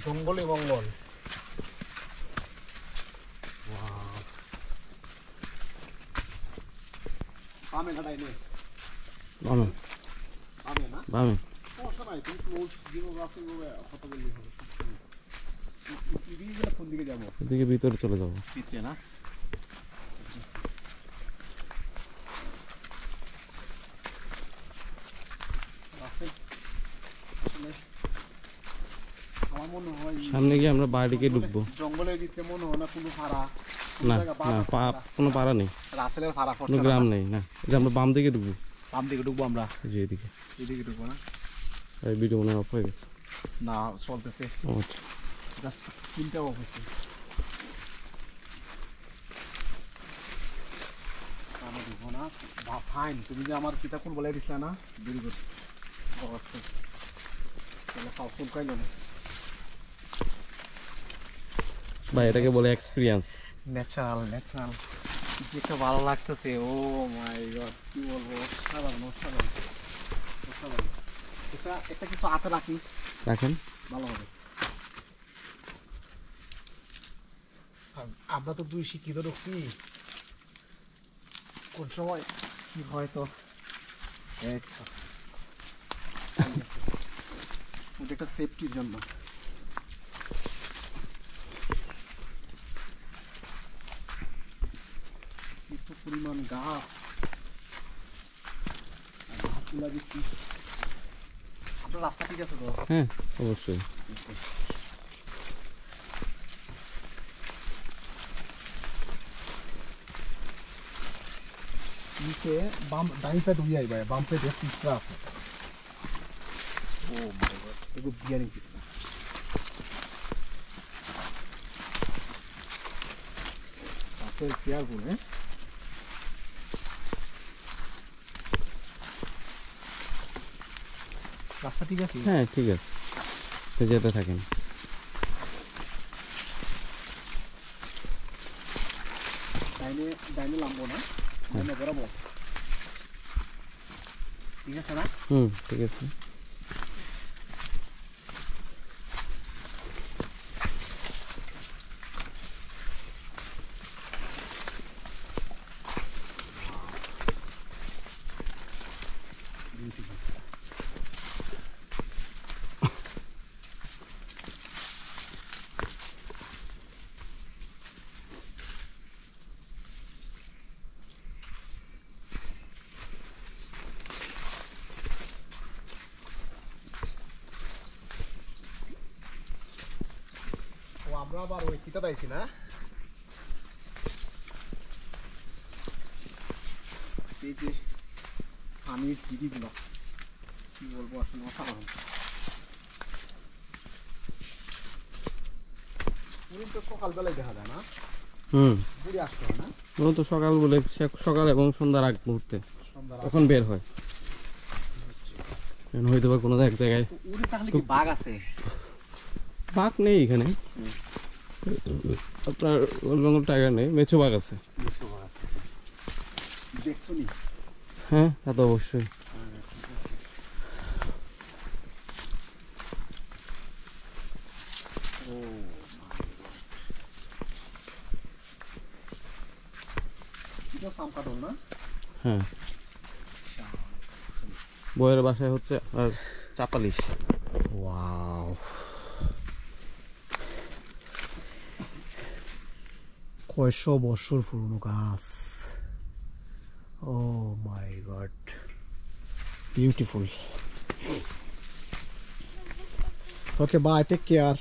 জঙ্গলে মঙ্গল। বামে ঘাটাই নে, বামে বামে না বামে সমস্যা নাই, তুমি ক্লোজ যেভাবে আছে কথা বললেই হবে। কোন দিকে যাবো? এদিকে ভিতরে চলে যাবো। পিছিয়ে না আমার মনে হয় সামনে গিয়ে আমরা বাড়িকে ঢুকবো। জঙ্গলের ভিতরে মনে হয় না কোনো পাড়া, না না কোনো পাড়া নেই, রাসেলের পাড়া কোনো গ্রাম নেই। না যে আমরা বাম দিকে ঢুকবো। বাম দিকে ঢুকবো আমরা, যে এদিকে এদিকে ঢুকবো না? এই ভিডিও মনে হয় অফ হয়ে গেছে। না চলতেছে, আচ্ছা জাস্ট স্ক্রিনটা অফ হচ্ছে। আমরা ঢুকবো না, ফাইন। তুমি যে আমার কিতাব কোন বলে দিছিলে না, ভেরি গুড। অবশ্যই তাহলে খাও ফুল খাইলো না। ভাই এটাকে বলে এক্সপিরিয়েন্স। ন্যাচারাল ন্যাচারাল কি একটা ভালো লাগতেছে। ও মাই গড, কি বলবো, অসাধারণ অসাধারণ অসাধারণ। এটা একটা কিছু হাতে রাখি, রাখেন ভালো হবে। আমরা তো দুই শিক্ষিত ঢুকছি, কোন সময় কি হয় তো ওটা একটা সেফটির জন্য। একটু পরিমাণ গাছ, গাছগুলা দেখছি। আপনার রাস্তা ঠিক আছে তো? হ্যাঁ অবশ্যই। নিচে বাম ডাইন সাইড হয়ে যাবে, বাম সাইডে পিছরা আছে। ও মাই গড, এগুলো বিয়ারিং পিছরা। রাস্তায় কেয়ারফুল। হ্যাঁ রাস্তা ঠিক আছে? হ্যাঁ ঠিক আছে, যেতে থাকেন। ডাইনে ডাইনে নামবো না, ডাইনে বরাবর ঠিক আছে না? ঠিক আছে। ও আমরা আবার ওই কিতা দাইছি না, এই যে পানির টিভিগুলো, কি বলবো আসলে অসাধারণ। পুরীন তো সকালবেলায় দেখা যায় না, ঘুরে আসতে হয় না? মূলত সকাল বলে সকাল এবং সন্ধ্যার আগ মুহূর্তে তখন বের হয়। হয়তো বা কোনো এক জায়গায় উড়ি তাহলে কি বাঘ আছে? বাঘ নেই এখানে, আপনার বেঙ্গল টাইগার নেই, মেছো বাঘ আছে। দেখছো নি? হ্যাঁ তা তো অবশ্যই। হ্যাঁ বইয়ের বাসায় হচ্ছে আপনার চাপালিশ। ওয়াও, কয়শো বছর পুরনো গাছ। Oh my God, beautiful. Okay bye, take care.